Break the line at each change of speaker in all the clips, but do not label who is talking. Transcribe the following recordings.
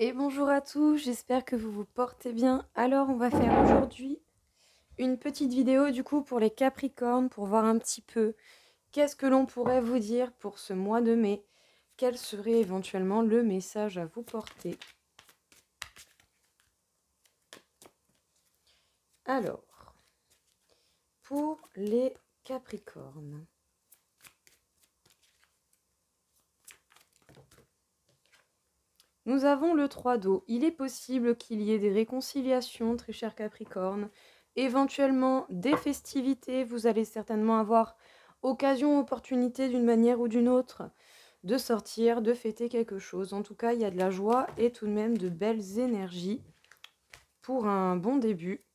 Et bonjour à tous, j'espère que vous vous portez bien. Alors on va faire aujourd'hui une petite vidéo du coup pour les Capricornes pour voir un petit peu qu'est-ce que l'on pourrait vous dire pour ce mois de mai. Quel serait éventuellement le message à vous porter. Alors, pour les Capricornes. Nous avons le 3 d'eau. Il est possible qu'il y ait des réconciliations, très cher Capricorne. Éventuellement, des festivités. Vous allez certainement avoir occasion, opportunité d'une manière ou d'une autre de sortir, de fêter quelque chose. En tout cas, il y a de la joie et tout de même de belles énergies pour un bon début.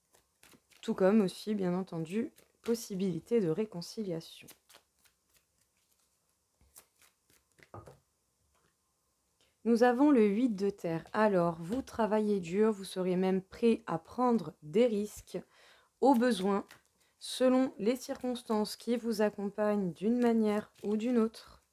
Tout comme aussi, bien entendu, possibilité de réconciliation. Nous avons le 8 de terre. Alors, vous travaillez dur, vous serez même prêt à prendre des risques au besoin, selon les circonstances qui vous accompagnent d'une manière ou d'une autre.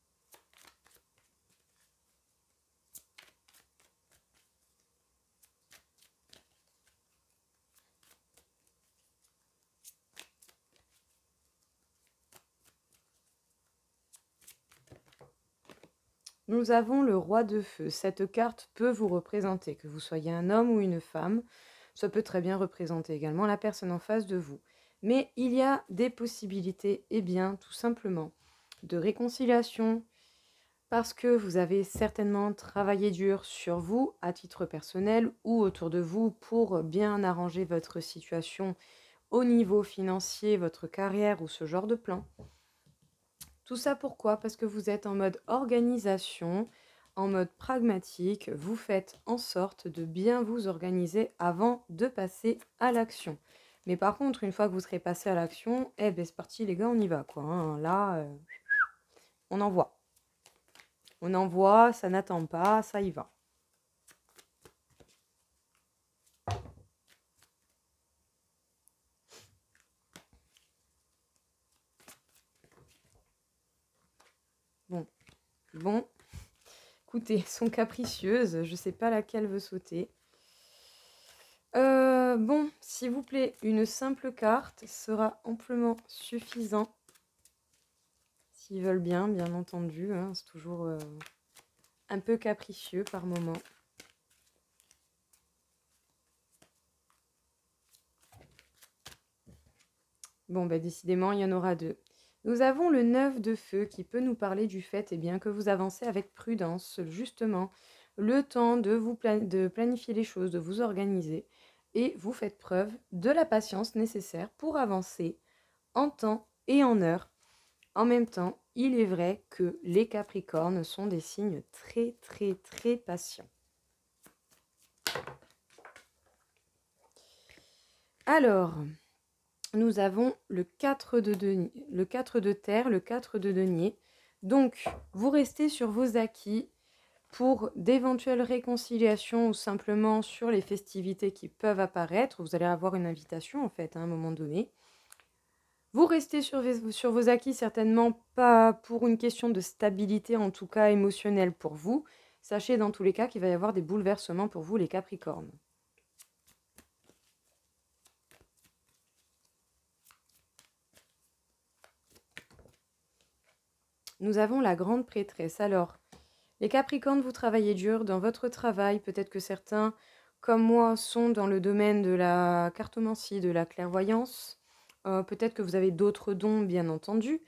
Nous avons le roi de feu. Cette carte peut vous représenter, que vous soyez un homme ou une femme. Ça peut très bien représenter également la personne en face de vous. Mais il y a des possibilités, et bien, tout simplement, de réconciliation, parce que vous avez certainement travaillé dur sur vous, à titre personnel, ou autour de vous, pour bien arranger votre situation au niveau financier, votre carrière ou ce genre de plan. Tout ça pourquoi? Parce que vous êtes en mode organisation, en mode pragmatique, vous faites en sorte de bien vous organiser avant de passer à l'action. Mais par contre, une fois que vous serez passé à l'action, eh ben c'est parti les gars, on y va quoi. Hein. Là, on envoie. On envoie, ça n'attend pas, ça y va. Bon. Écoutez, elles sont capricieuses, je ne sais pas laquelle veut sauter. Bon, s'il vous plaît, une simple carte sera amplement suffisant. S'ils veulent bien, bien entendu. Hein, c'est toujours un peu capricieux par moment. Bon, bah décidément, il y en aura deux. Nous avons le 9 de feu qui peut nous parler du fait que vous avancez avec prudence, justement, le temps de planifier les choses, de vous organiser, et vous faites preuve de la patience nécessaire pour avancer en temps et en heure. En même temps, il est vrai que les Capricornes sont des signes très, très, très patients. Alors, nous avons le 4 de terre, le 4 de denier. Donc, vous restez sur vos acquis pour d'éventuelles réconciliations ou simplement sur les festivités qui peuvent apparaître. Vous allez avoir une invitation, en fait, à un moment donné. Vous restez sur vos acquis, certainement pas pour une question de stabilité, en tout cas émotionnelle pour vous. Sachez dans tous les cas qu'il va y avoir des bouleversements pour vous, les Capricornes. Nous avons la grande prêtresse. Alors, les Capricornes, vous travaillez dur dans votre travail. Peut-être que certains, comme moi, sont dans le domaine de la cartomancie, de la clairvoyance. Peut-être que vous avez d'autres dons, bien entendu.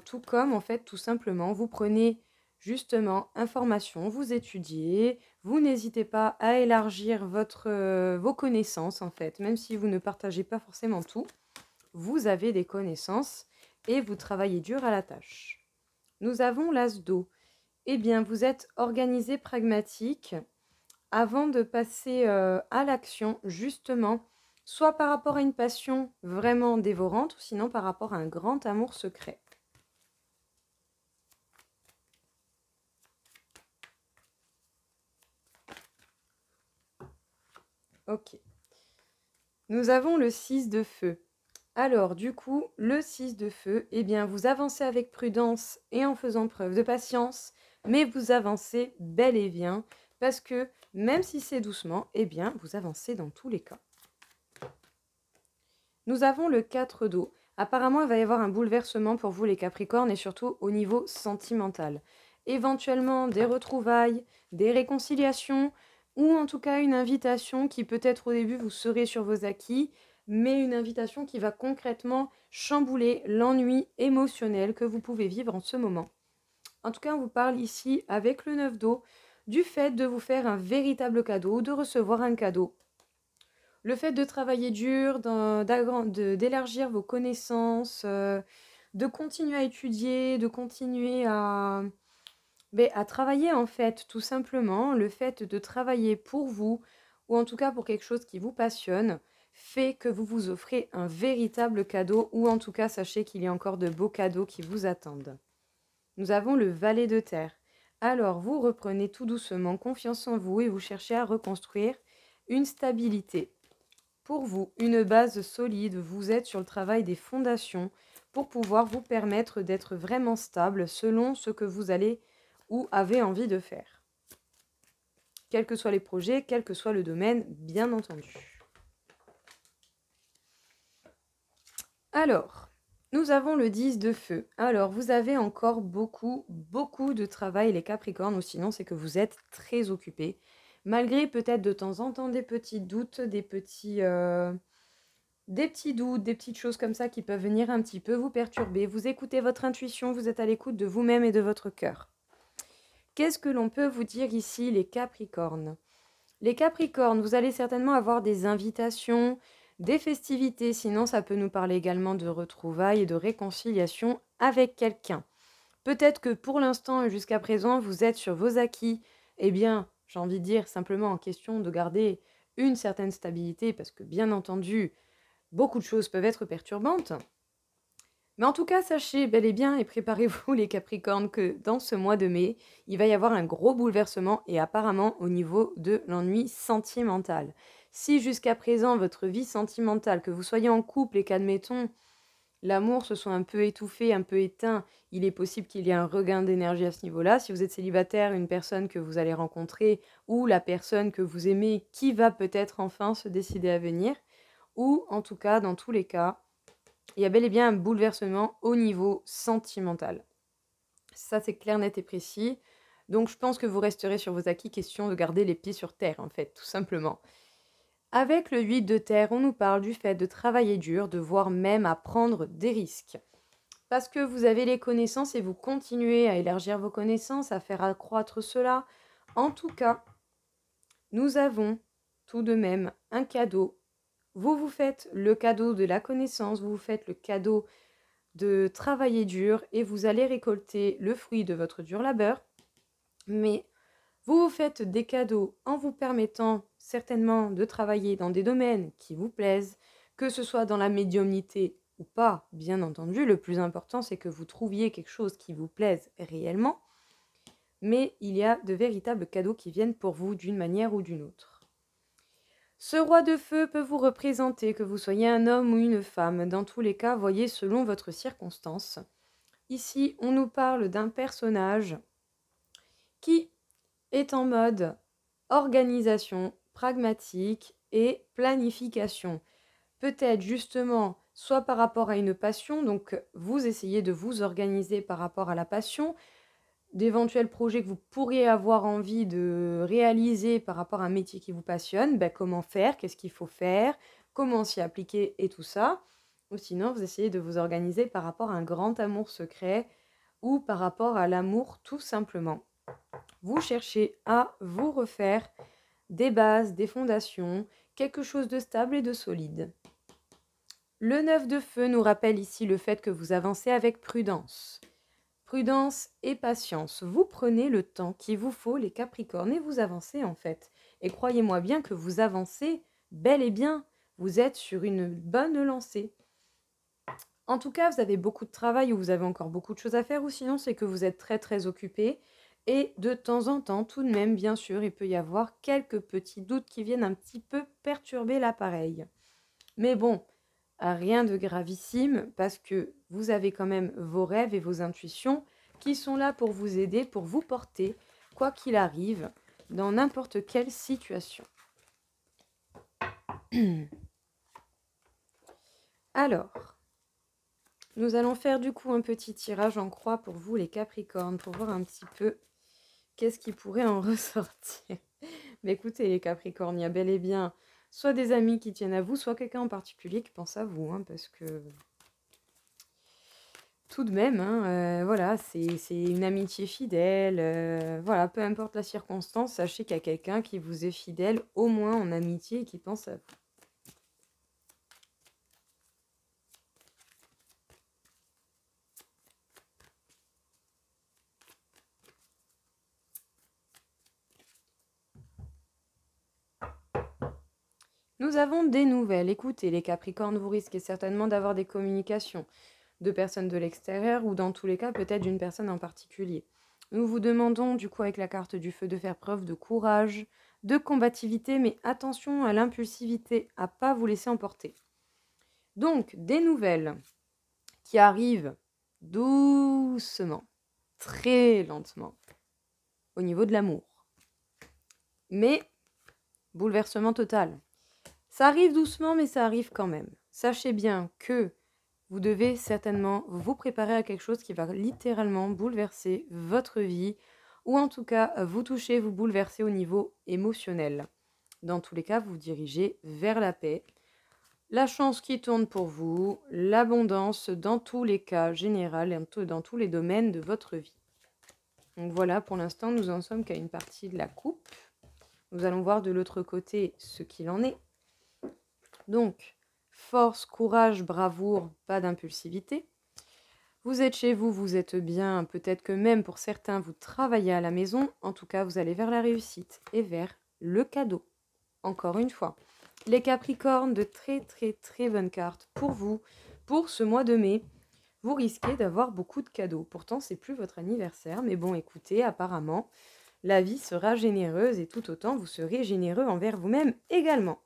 Tout comme, en fait, tout simplement, vous prenez justement information, vous étudiez, vous n'hésitez pas à élargir vos connaissances, en fait. Même si vous ne partagez pas forcément tout, vous avez des connaissances et vous travaillez dur à la tâche. Nous avons l'as d'eau. Eh bien, vous êtes organisé, pragmatique, avant de passer à l'action, justement, soit par rapport à une passion vraiment dévorante, ou sinon par rapport à un grand amour secret. Ok. Nous avons le 6 de feu. Alors, du coup, le 6 de feu, eh bien, vous avancez avec prudence et en faisant preuve de patience, mais vous avancez bel et bien parce que même si c'est doucement, eh bien, vous avancez dans tous les cas. Nous avons le 4 d'eau. Apparemment, il va y avoir un bouleversement pour vous les Capricornes et surtout au niveau sentimental. Éventuellement des retrouvailles, des réconciliations ou en tout cas une invitation qui peut-être au début vous serez sur vos acquis, mais une invitation qui va concrètement chambouler l'ennui émotionnel que vous pouvez vivre en ce moment. En tout cas, on vous parle ici avec le 9 d'eau du fait de vous faire un véritable cadeau, de recevoir un cadeau. Le fait de travailler dur, d'élargir vos connaissances, de continuer à étudier, de continuer à travailler en fait, tout simplement. Le fait de travailler pour vous, ou en tout cas pour quelque chose qui vous passionne, fait que vous vous offrez un véritable cadeau, ou en tout cas sachez qu'il y a encore de beaux cadeaux qui vous attendent. Nous avons le valet de terre. Alors vous reprenez tout doucement confiance en vous et vous cherchez à reconstruire une stabilité. Pour vous, une base solide, vous êtes sur le travail des fondations pour pouvoir vous permettre d'être vraiment stable selon ce que vous allez ou avez envie de faire. Quels que soient les projets, quel que soit le domaine, bien entendu. Alors, nous avons le 10 de feu. Alors, vous avez encore beaucoup de travail, les Capricornes, ou sinon c'est que vous êtes très occupés. Malgré peut-être de temps en temps des petits doutes, des petits doutes, des petites choses comme ça qui peuvent venir un petit peu vous perturber. Vous écoutez votre intuition, vous êtes à l'écoute de vous-même et de votre cœur. Qu'est-ce que l'on peut vous dire ici, les Capricornes? Les Capricornes, vous allez certainement avoir des invitations, des festivités, sinon ça peut nous parler également de retrouvailles et de réconciliation avec quelqu'un. Peut-être que pour l'instant et jusqu'à présent, vous êtes sur vos acquis. Eh bien, j'ai envie de dire simplement en question de garder une certaine stabilité, parce que bien entendu, beaucoup de choses peuvent être perturbantes. Mais en tout cas, sachez bel et bien et préparez-vous les Capricornes que dans ce mois de mai, il va y avoir un gros bouleversement et apparemment au niveau de l'ennui sentimental. Si jusqu'à présent votre vie sentimentale, que vous soyez en couple et qu'admettons l'amour se soit un peu étouffé, un peu éteint, il est possible qu'il y ait un regain d'énergie à ce niveau-là. Si vous êtes célibataire, une personne que vous allez rencontrer ou la personne que vous aimez qui va peut-être enfin se décider à venir, ou en tout cas, dans tous les cas, il y a bel et bien un bouleversement au niveau sentimental. Ça, c'est clair, net et précis. Donc, je pense que vous resterez sur vos acquis, question de garder les pieds sur terre, en fait, tout simplement. Avec le 8 de terre, on nous parle du fait de travailler dur, de voir même à prendre des risques. Parce que vous avez les connaissances et vous continuez à élargir vos connaissances, à faire accroître cela. En tout cas, nous avons tout de même un cadeau. Vous vous faites le cadeau de la connaissance, vous vous faites le cadeau de travailler dur et vous allez récolter le fruit de votre dur labeur. Mais vous vous faites des cadeaux en vous permettant certainement de travailler dans des domaines qui vous plaisent, que ce soit dans la médiumnité ou pas, bien entendu. Le plus important, c'est que vous trouviez quelque chose qui vous plaise réellement. Mais il y a de véritables cadeaux qui viennent pour vous d'une manière ou d'une autre. Ce roi de feu peut vous représenter, que vous soyez un homme ou une femme. Dans tous les cas, voyez selon votre circonstance. Ici, on nous parle d'un personnage qui est en mode organisation, pragmatique et planification. Peut-être justement, soit par rapport à une passion, donc vous essayez de vous organiser par rapport à la passion, d'éventuels projets que vous pourriez avoir envie de réaliser par rapport à un métier qui vous passionne, comment faire, qu'est-ce qu'il faut faire, comment s'y appliquer et tout ça. Ou sinon, vous essayez de vous organiser par rapport à un grand amour secret ou par rapport à l'amour tout simplement. Vous cherchez à vous refaire des bases, des fondations, quelque chose de stable et de solide. Le 9 de feu nous rappelle ici le fait que vous avancez avec prudence. Prudence et patience. Vous prenez le temps qu'il vous faut, les Capricornes, et vous avancez en fait. Et croyez-moi bien que vous avancez bel et bien. Vous êtes sur une bonne lancée. En tout cas, vous avez beaucoup de travail ou vous avez encore beaucoup de choses à faire, ou sinon c'est que vous êtes très occupé. Et de temps en temps, tout de même, bien sûr, il peut y avoir quelques petits doutes qui viennent un petit peu perturber l'appareil. Mais bon, rien de gravissime parce que vous avez quand même vos rêves et vos intuitions qui sont là pour vous aider, pour vous porter, quoi qu'il arrive. dans n'importe quelle situation. Alors, nous allons faire du coup un petit tirage en croix pour vous les Capricornes, pour voir un petit peu qu'est-ce qui pourrait en ressortir. Mais écoutez les Capricornes, il y a bel et bien soit des amis qui tiennent à vous, soit quelqu'un en particulier qui pense à vous, hein, parce que tout de même, hein, voilà, c'est une amitié fidèle, voilà, peu importe la circonstance, sachez qu'il y a quelqu'un qui vous est fidèle, au moins en amitié, et qui pense à vous. Nous avons des nouvelles. Écoutez, les Capricornes, vous risquez certainement d'avoir des communications de personnes de l'extérieur ou dans tous les cas, peut-être d'une personne en particulier. Nous vous demandons du coup avec la carte du feu de faire preuve de courage, de combativité, mais attention à l'impulsivité, à pas vous laisser emporter. Donc, des nouvelles qui arrivent doucement, très lentement, au niveau de l'amour. Mais, bouleversement total. Ça arrive doucement, mais ça arrive quand même. Sachez bien que vous devez certainement vous préparer à quelque chose qui va littéralement bouleverser votre vie, ou en tout cas vous toucher, vous bouleverser au niveau émotionnel. Dans tous les cas, vous vous dirigez vers la paix, la chance qui tourne pour vous, l'abondance dans tous les cas général et dans tous les domaines de votre vie. Donc voilà, pour l'instant, nous en sommes qu'à une partie de la coupe. Nous allons voir de l'autre côté ce qu'il en est. Donc, force, courage, bravoure, pas d'impulsivité. Vous êtes chez vous, vous êtes bien, peut-être que même pour certains, vous travaillez à la maison. En tout cas, vous allez vers la réussite et vers le cadeau. Encore une fois, les Capricornes, de très très très bonnes cartes pour vous, pour ce mois de mai. Vous risquez d'avoir beaucoup de cadeaux. Pourtant, c'est plus votre anniversaire, mais bon, écoutez, apparemment, la vie sera généreuse et tout autant, vous serez généreux envers vous-même également.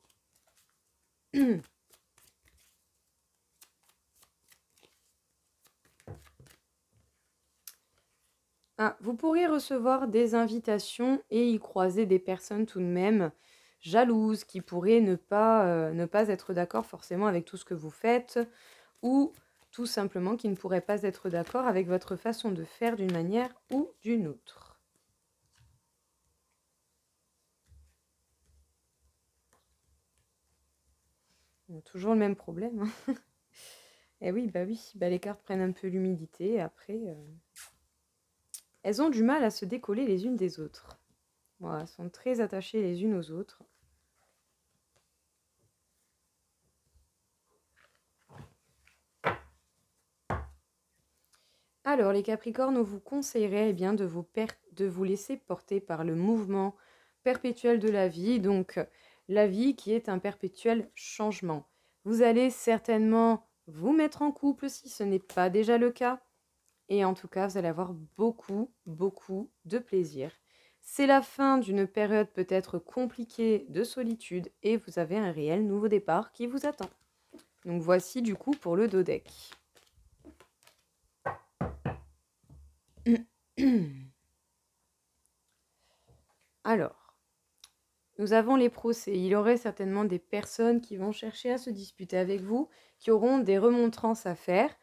Ah, vous pourriez recevoir des invitations et y croiser des personnes tout de même jalouses qui pourraient ne pas être d'accord forcément avec tout ce que vous faites ou tout simplement qui ne pourraient pas être d'accord avec votre façon de faire d'une manière ou d'une autre. On a toujours le même problème, hein. Eh oui, les cartes prennent un peu l'humidité et après, elles ont du mal à se décoller les unes des autres. Voilà, elles sont très attachées les unes aux autres. Alors, les Capricornes, on vous conseillerait bien de vous laisser porter par le mouvement perpétuel de la vie, donc la vie qui est un perpétuel changement. Vous allez certainement vous mettre en couple si ce n'est pas déjà le cas, et en tout cas, vous allez avoir beaucoup, beaucoup de plaisir. C'est la fin d'une période peut-être compliquée de solitude et vous avez un réel nouveau départ qui vous attend. Donc voici du coup pour le dos deck. Alors, nous avons les procès. Il y aurait certainement des personnes qui vont chercher à se disputer avec vous, qui auront des remontrances à faire,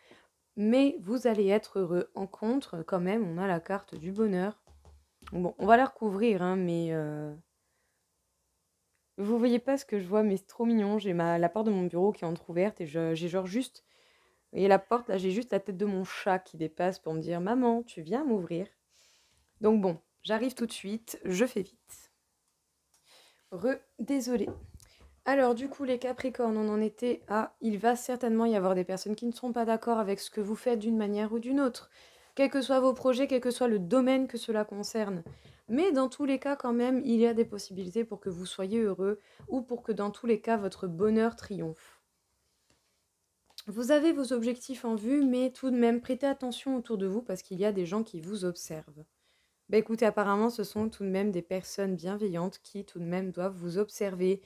mais vous allez être heureux. En contre, quand même, on a la carte du bonheur. Bon, on va la recouvrir, hein, mais vous voyez pas ce que je vois, mais c'est trop mignon. J'ai la porte de mon bureau qui est entrouverte et j'ai genre juste... Vous voyez la porte, là, j'ai juste la tête de mon chat qui dépasse pour me dire « Maman, tu viens m'ouvrir ?» Donc bon, j'arrive tout de suite, je fais vite. Désolée. Alors du coup, les Capricornes, on en était à... Il va certainement y avoir des personnes qui ne seront pas d'accord avec ce que vous faites d'une manière ou d'une autre. Quels que soient vos projets, quel que soit le domaine que cela concerne. Mais dans tous les cas, quand même, il y a des possibilités pour que vous soyez heureux ou pour que dans tous les cas, votre bonheur triomphe. Vous avez vos objectifs en vue, mais tout de même, prêtez attention autour de vous parce qu'il y a des gens qui vous observent. Bah écoutez, apparemment, ce sont tout de même des personnes bienveillantes qui tout de même doivent vous observer.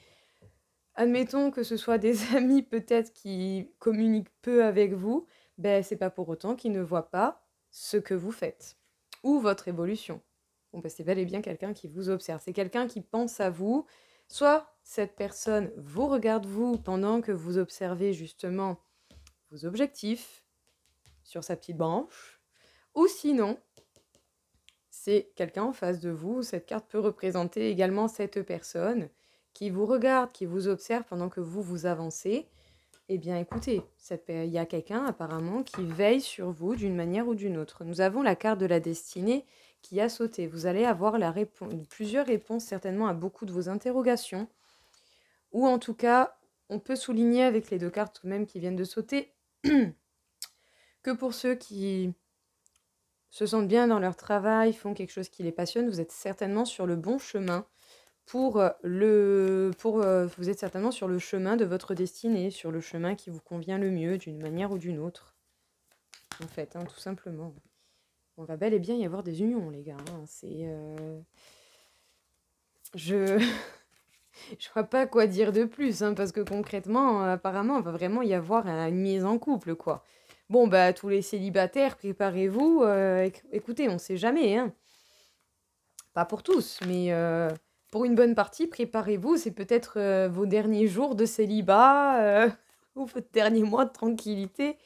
Admettons que ce soit des amis peut-être qui communiquent peu avec vous, ben c'est pas pour autant qu'ils ne voient pas ce que vous faites ou votre évolution. Bon, bah, c'est bel et bien quelqu'un qui vous observe. C'est quelqu'un qui pense à vous. Soit cette personne vous regarde vous pendant que vous observez justement vos objectifs sur sa petite branche. Ou sinon, c'est quelqu'un en face de vous. Cette carte peut représenter également cette personne qui vous regarde, qui vous observe pendant que vous avancez. Eh bien, écoutez, il y a quelqu'un apparemment qui veille sur vous d'une manière ou d'une autre. Nous avons la carte de la destinée qui a sauté. Vous allez avoir plusieurs réponses certainement à beaucoup de vos interrogations. Ou en tout cas, on peut souligner avec les deux cartes même qui viennent de sauter que pour ceux qui se sentent bien dans leur travail, font quelque chose qui les passionne, vous êtes certainement sur le bon chemin vous êtes certainement sur le chemin de votre destinée, sur le chemin qui vous convient le mieux d'une manière ou d'une autre. En fait, hein, tout simplement. On va bel et bien y avoir des unions, les gars. Hein. Je vois pas quoi dire de plus, hein, parce que concrètement, apparemment, il va vraiment y avoir une mise en couple, quoi. Bon, bah, tous les célibataires, préparez-vous. Écoutez, on sait jamais, hein. Pas pour tous, mais pour une bonne partie, préparez-vous. C'est peut-être vos derniers jours de célibat ou votre dernier mois de tranquillité.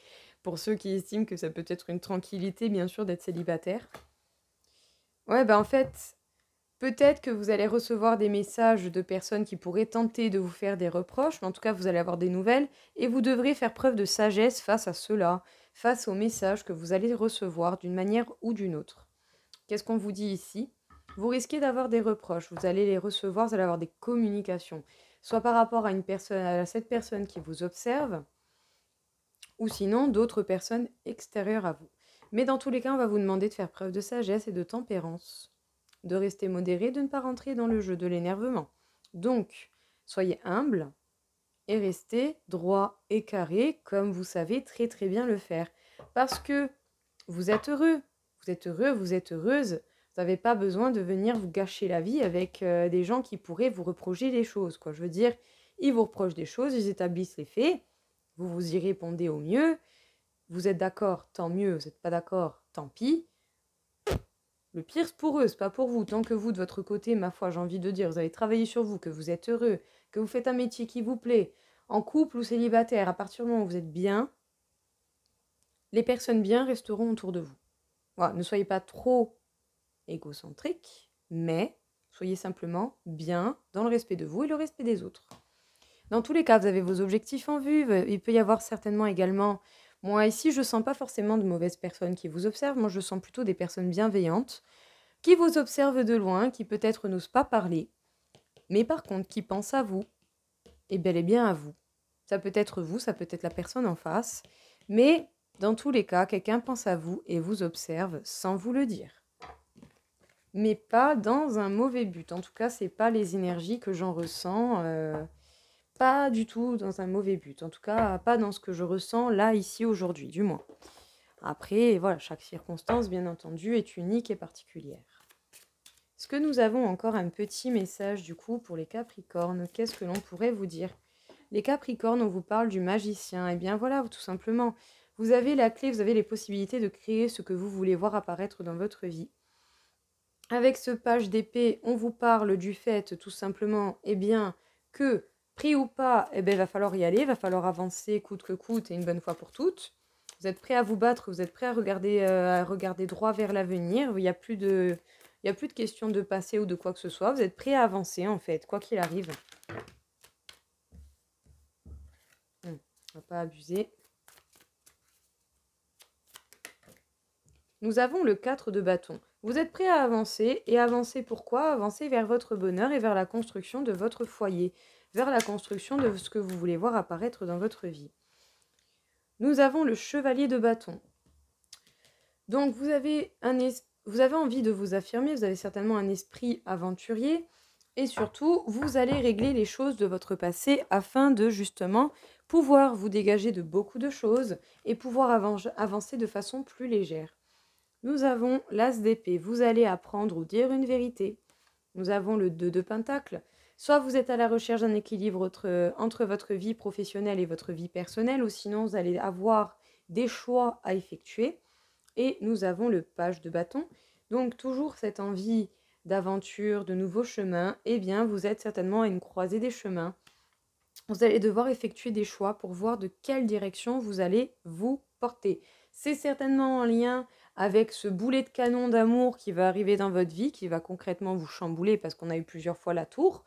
Pour ceux qui estiment que ça peut être une tranquillité, bien sûr, d'être célibataire. Ouais, bah en fait, peut-être que vous allez recevoir des messages de personnes qui pourraient tenter de vous faire des reproches, mais en tout cas, vous allez avoir des nouvelles et vous devrez faire preuve de sagesse face à cela, face aux messages que vous allez recevoir d'une manière ou d'une autre. Qu'est-ce qu'on vous dit ici ? Vous risquez d'avoir des reproches, vous allez les recevoir, vous allez avoir des communications, soit par rapport à cette personne qui vous observe, ou sinon d'autres personnes extérieures à vous. Mais dans tous les cas, on va vous demander de faire preuve de sagesse et de tempérance, de rester modéré, de ne pas rentrer dans le jeu de l'énervement. Donc, soyez humble et restez droit et carré comme vous savez très très bien le faire. Parce que vous êtes heureux, vous êtes heureux, vous êtes heureuse. Vous n'avez pas besoin de venir vous gâcher la vie avec des gens qui pourraient vous reprocher des choses, quoi. Je veux dire, ils vous reprochent des choses, ils établissent les faits, vous vous y répondez au mieux. Vous êtes d'accord, tant mieux. Vous n'êtes pas d'accord, tant pis. Le pire, c'est pour eux, c'est pas pour vous. Tant que vous, de votre côté, ma foi, j'ai envie de dire, vous avez travaillé sur vous, que vous êtes heureux, que vous faites un métier qui vous plaît, en couple ou célibataire, à partir du moment où vous êtes bien, les personnes bien resteront autour de vous. Voilà, ne soyez pas trop égocentrique, mais soyez simplement bien dans le respect de vous et le respect des autres. Dans tous les cas, vous avez vos objectifs en vue. Il peut y avoir certainement également... Moi, ici, je ne sens pas forcément de mauvaises personnes qui vous observent. Moi, je sens plutôt des personnes bienveillantes qui vous observent de loin, qui peut-être n'osent pas parler, mais par contre, qui pensent à vous et bel et bien à vous. Ça peut être vous, ça peut être la personne en face, mais dans tous les cas, quelqu'un pense à vous et vous observe sans vous le dire. Mais pas dans un mauvais but. En tout cas, c'est pas les énergies que j'en ressens. Pas du tout dans un mauvais but. En tout cas, pas dans ce que je ressens là, ici, aujourd'hui, du moins. Après, voilà, chaque circonstance, bien entendu, est unique et particulière. Est-ce que nous avons encore un petit message, du coup, pour les Capricornes? Qu'est-ce que l'on pourrait vous dire? Les Capricornes, on vous parle du magicien. Eh bien, voilà, tout simplement. Vous avez la clé, vous avez les possibilités de créer ce que vous voulez voir apparaître dans votre vie. Avec ce page d'épée, on vous parle du fait, tout simplement, eh bien, que, pris ou pas, eh bien, il va falloir y aller, il va falloir avancer coûte que coûte et une bonne fois pour toutes. Vous êtes prêt à vous battre, vous êtes prêt à regarder droit vers l'avenir. Il n'y a plus de question de passé ou de quoi que ce soit. Vous êtes prêt à avancer, en fait, quoi qu'il arrive. On va pas abuser. Nous avons le 4 de bâton. Vous êtes prêt à avancer, et avancer pourquoi? Avancer vers votre bonheur et vers la construction de votre foyer, vers la construction de ce que vous voulez voir apparaître dans votre vie. Nous avons le chevalier de bâton. Donc vous avez envie de vous affirmer, vous avez certainement un esprit aventurier, et surtout, vous allez régler les choses de votre passé afin de justement pouvoir vous dégager de beaucoup de choses et pouvoir avancer de façon plus légère. Nous avons l'as d'épée, vous allez apprendre ou dire une vérité. Nous avons le 2 de pentacle. Soit vous êtes à la recherche d'un équilibre entre votre vie professionnelle et votre vie personnelle, ou sinon vous allez avoir des choix à effectuer. Et nous avons le page de bâton. Donc toujours cette envie d'aventures, de nouveaux chemins, eh bien, vous êtes certainement à une croisée des chemins. Vous allez devoir effectuer des choix pour voir de quelle direction vous allez vous porter. C'est certainement en lien avec ce boulet de canon d'amour qui va arriver dans votre vie, qui va concrètement vous chambouler parce qu'on a eu plusieurs fois la tour.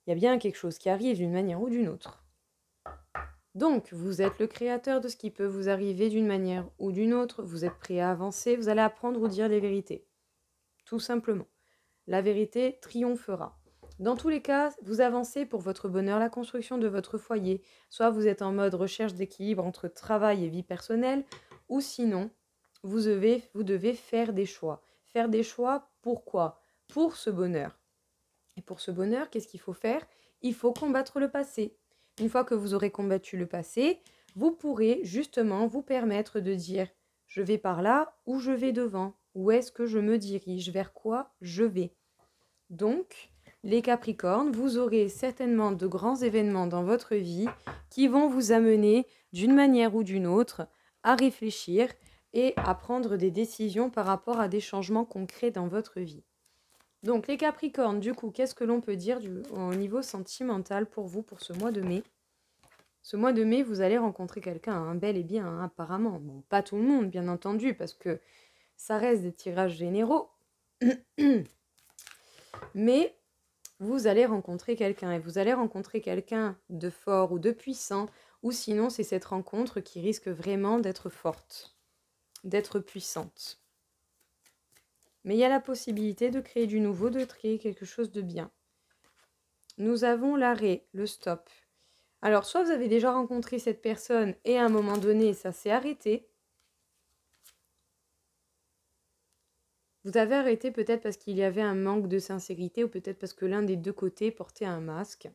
Il y a bien quelque chose qui arrive d'une manière ou d'une autre. Donc, vous êtes le créateur de ce qui peut vous arriver d'une manière ou d'une autre. Vous êtes prêt à avancer, vous allez apprendre ou dire les vérités. Tout simplement. La vérité triomphera. Dans tous les cas, vous avancez pour votre bonheur, la construction de votre foyer. Soit vous êtes en mode recherche d'équilibre entre travail et vie personnelle, ou sinon, vous devez faire des choix. Faire des choix, pourquoi? Pour ce bonheur. Et pour ce bonheur, qu'est-ce qu'il faut faire? Il faut combattre le passé. Une fois que vous aurez combattu le passé, vous pourrez justement vous permettre de dire « je vais par là ou je vais devant ». Où est-ce que je me dirige? Vers quoi je vais? Donc, les Capricornes, vous aurez certainement de grands événements dans votre vie qui vont vous amener d'une manière ou d'une autre à réfléchir et à prendre des décisions par rapport à des changements concrets dans votre vie. Donc, les Capricornes, du coup, qu'est-ce que l'on peut dire au niveau sentimental pour vous pour ce mois de mai? Ce mois de mai, vous allez rencontrer quelqu'un, hein, bel et bien, hein, apparemment. Bon, pas tout le monde, bien entendu, parce que ça reste des tirages généraux. Mais vous allez rencontrer quelqu'un, et vous allez rencontrer quelqu'un de fort ou de puissant, ou sinon c'est cette rencontre qui risque vraiment d'être forte, d'être puissante. Mais il y a la possibilité de créer du nouveau, de créer quelque chose de bien. Nous avons l'arrêt, le stop. Alors, soit vous avez déjà rencontré cette personne et à un moment donné, ça s'est arrêté. Vous avez arrêté peut-être parce qu'il y avait un manque de sincérité ou peut-être parce que l'un des deux côtés portait un masque.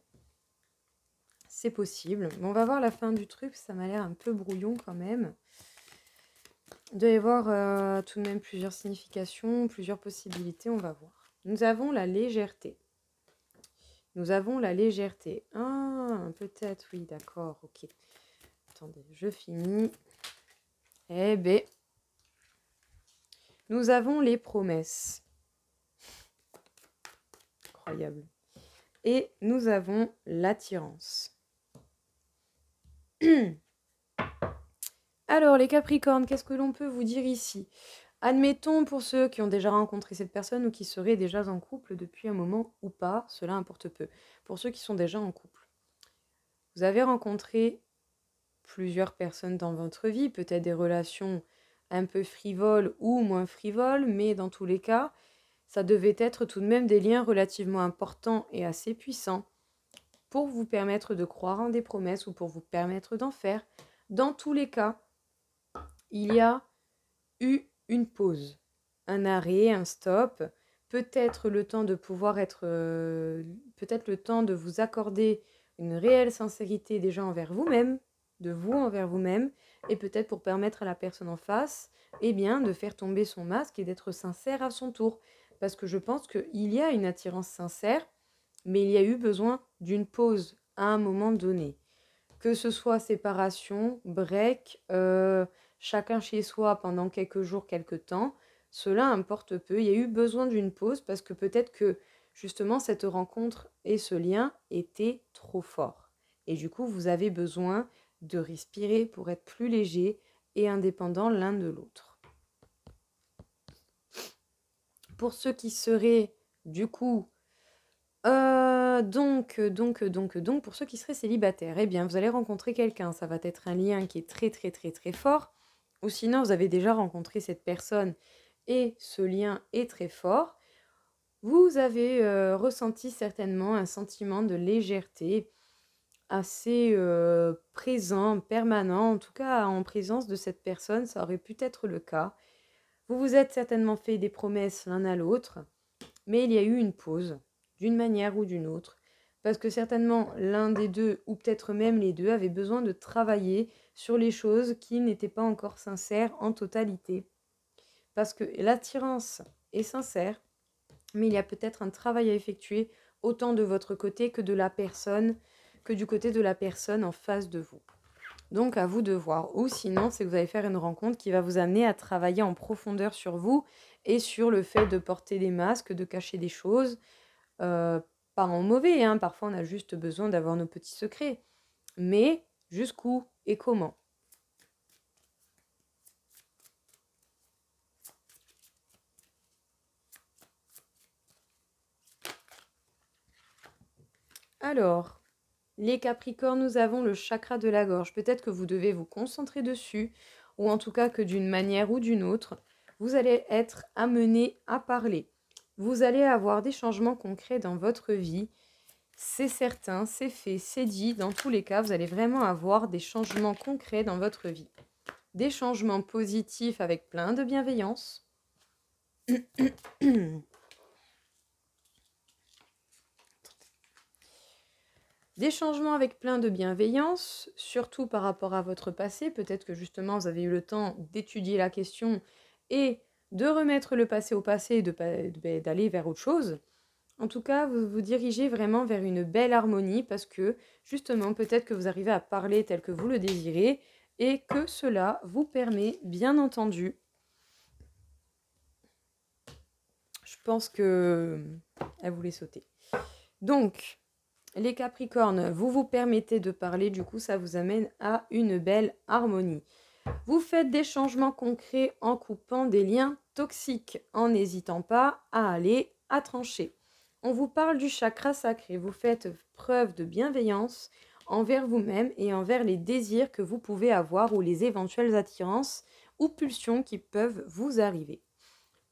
C'est possible. Mais on va voir la fin du truc, ça m'a l'air un peu brouillon quand même. Il doit y avoir tout de même plusieurs significations, plusieurs possibilités, on va voir. Nous avons la légèreté. Nous avons la légèreté. Ah, peut-être, oui, d'accord, ok. Attendez, je finis. Eh bien, nous avons les promesses. Incroyable. Et nous avons l'attirance. Alors, les Capricornes, qu'est-ce que l'on peut vous dire ici? Admettons pour ceux qui ont déjà rencontré cette personne ou qui seraient déjà en couple depuis un moment ou pas, cela importe peu. Pour ceux qui sont déjà en couple, vous avez rencontré plusieurs personnes dans votre vie, peut-être des relations un peu frivoles ou moins frivoles, mais dans tous les cas, ça devait être tout de même des liens relativement importants et assez puissants pour vous permettre de croire en des promesses ou pour vous permettre d'en faire. Dans tous les cas, il y a eu une pause, un arrêt, un stop, peut-être le temps de pouvoir être, peut-être le temps de vous accorder une réelle sincérité déjà envers vous-même, de vous envers vous-même, et peut-être pour permettre à la personne en face, eh bien, de faire tomber son masque et d'être sincère à son tour. Parce que je pense qu'il y a une attirance sincère, mais il y a eu besoin d'une pause à un moment donné. Que ce soit séparation, break, chacun chez soi pendant quelques jours, quelques temps, cela importe peu. Il y a eu besoin d'une pause parce que peut-être que justement cette rencontre et ce lien étaient trop forts. Et du coup, vous avez besoin de respirer pour être plus léger et indépendant l'un de l'autre. Pour ceux qui seraient du coup donc, pour ceux qui seraient célibataires, eh bien, vous allez rencontrer quelqu'un. Ça va être un lien qui est très, très, très, très fort. Ou sinon, vous avez déjà rencontré cette personne et ce lien est très fort. Vous avez ressenti certainement un sentiment de légèreté assez présent, permanent. En tout cas, en présence de cette personne, ça aurait pu être le cas. Vous vous êtes certainement fait des promesses l'un à l'autre, mais il y a eu une pause d'une manière ou d'une autre, parce que certainement l'un des deux, ou peut-être même les deux, avaient besoin de travailler sur les choses qui n'étaient pas encore sincères en totalité. Parce que l'attirance est sincère, mais il y a peut-être un travail à effectuer autant de votre côté que de la personne, que du côté de la personne en face de vous. Donc à vous de voir. Ou sinon, c'est que vous allez faire une rencontre qui va vous amener à travailler en profondeur sur vous et sur le fait de porter des masques, de cacher des choses. Pas en mauvais, hein, parfois on a juste besoin d'avoir nos petits secrets. Mais jusqu'où et comment? Alors, les Capricornes, nous avons le chakra de la gorge. Peut-être que vous devez vous concentrer dessus, ou en tout cas que d'une manière ou d'une autre, vous allez être amené à parler. Vous allez avoir des changements concrets dans votre vie. C'est certain, c'est fait, c'est dit. Dans tous les cas, vous allez vraiment avoir des changements concrets dans votre vie. Des changements positifs avec plein de bienveillance. Des changements avec plein de bienveillance, surtout par rapport à votre passé. Peut-être que justement vous avez eu le temps d'étudier la question et de remettre le passé au passé et d'aller vers autre chose. En tout cas, vous vous dirigez vraiment vers une belle harmonie parce que justement, peut-être que vous arrivez à parler tel que vous le désirez et que cela vous permet, bien entendu, je pense que elle voulait sauter. Donc, les Capricornes, vous vous permettez de parler, du coup, ça vous amène à une belle harmonie. Vous faites des changements concrets en coupant des liens toxiques, en n'hésitant pas à aller à trancher. On vous parle du chakra sacré. Vous faites preuve de bienveillance envers vous-même et envers les désirs que vous pouvez avoir ou les éventuelles attirances ou pulsions qui peuvent vous arriver.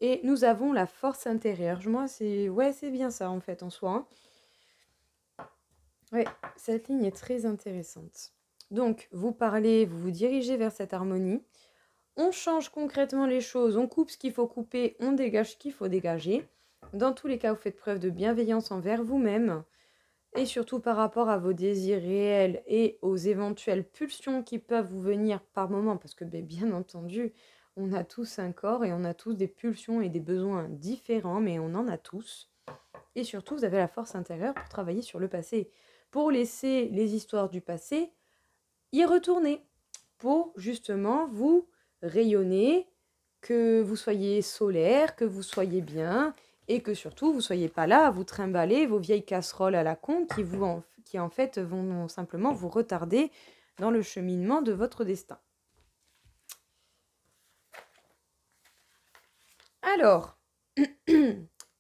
Et nous avons la force intérieure. Moi, c'est bien ça en fait en soi. Hein. Ouais, cette ligne est très intéressante. Donc, vous parlez, vous vous dirigez vers cette harmonie. On change concrètement les choses, on coupe ce qu'il faut couper, on dégage ce qu'il faut dégager. Dans tous les cas, vous faites preuve de bienveillance envers vous-même et surtout par rapport à vos désirs réels et aux éventuelles pulsions qui peuvent vous venir par moment, parce que bien entendu, on a tous un corps et on a tous des pulsions et des besoins différents, mais on en a tous. Et surtout, vous avez la force intérieure pour travailler sur le passé, pour laisser les histoires du passé y retourner, pour justement vous rayonner, que vous soyez solaire, que vous soyez bien, et que surtout vous ne soyez pas là à vous trimballer vos vieilles casseroles à la con qui en fait vont simplement vous retarder dans le cheminement de votre destin. Alors,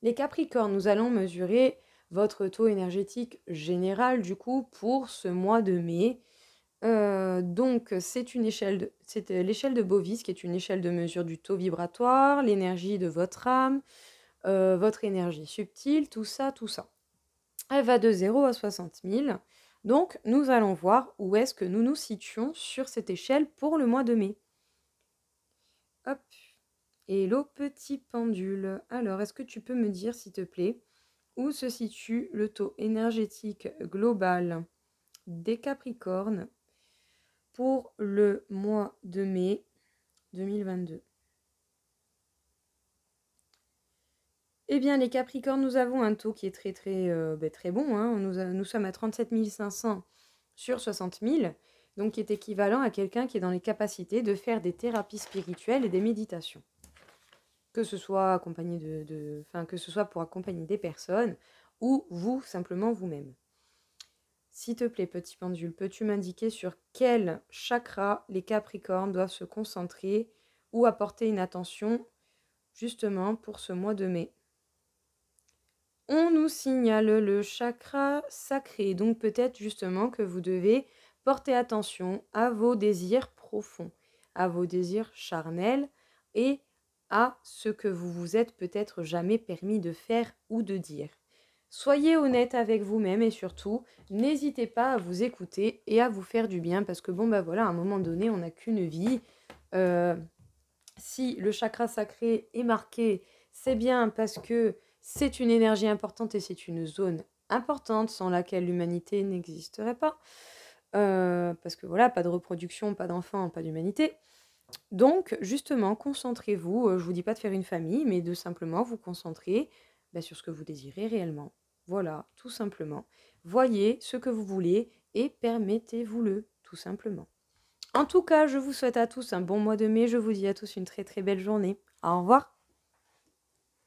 les Capricornes, nous allons mesurer votre taux énergétique général du coup pour ce mois de mai. Donc c'est l'échelle de Bovis qui est une échelle de mesure du taux vibratoire, l'énergie de votre âme, votre énergie subtile, tout ça, tout ça. Elle va de 0 à 60 000. Donc nous allons voir où est-ce que nous nous situons sur cette échelle pour le mois de mai. Hop. Hello petit pendule. Alors, est-ce que tu peux me dire, s'il te plaît, où se situe le taux énergétique global des Capricornes pour le mois de mai 2022? Eh bien, les Capricornes, nous avons un taux qui est très bon. Hein. Nous sommes à 37 500 sur 60 000, donc qui est équivalent à quelqu'un qui est dans les capacités de faire des thérapies spirituelles et des méditations. Que ce soit accompagné que ce soit pour accompagner des personnes ou vous, simplement vous-même. S'il te plaît, petit pendule, peux-tu m'indiquer sur quel chakra les Capricornes doivent se concentrer ou apporter une attention justement pour ce mois de mai? On nous signale le chakra sacré, donc peut-être justement que vous devez porter attention à vos désirs profonds, à vos désirs charnels et à ce que vous vous êtes peut-être jamais permis de faire ou de dire. Soyez honnête avec vous-même et surtout, n'hésitez pas à vous écouter et à vous faire du bien parce que voilà, à un moment donné, on n'a qu'une vie. Si le chakra sacré est marqué, c'est bien parce que c'est une énergie importante et c'est une zone importante sans laquelle l'humanité n'existerait pas. Parce que voilà, pas de reproduction, pas d'enfants, pas d'humanité. Donc, justement, concentrez-vous. Je vous dis pas de faire une famille, mais de simplement vous concentrer sur ce que vous désirez réellement. Voilà, tout simplement. Voyez ce que vous voulez et permettez-vous-le, tout simplement. En tout cas, je vous souhaite à tous un bon mois de mai. Je vous dis à tous une très très belle journée. Au revoir.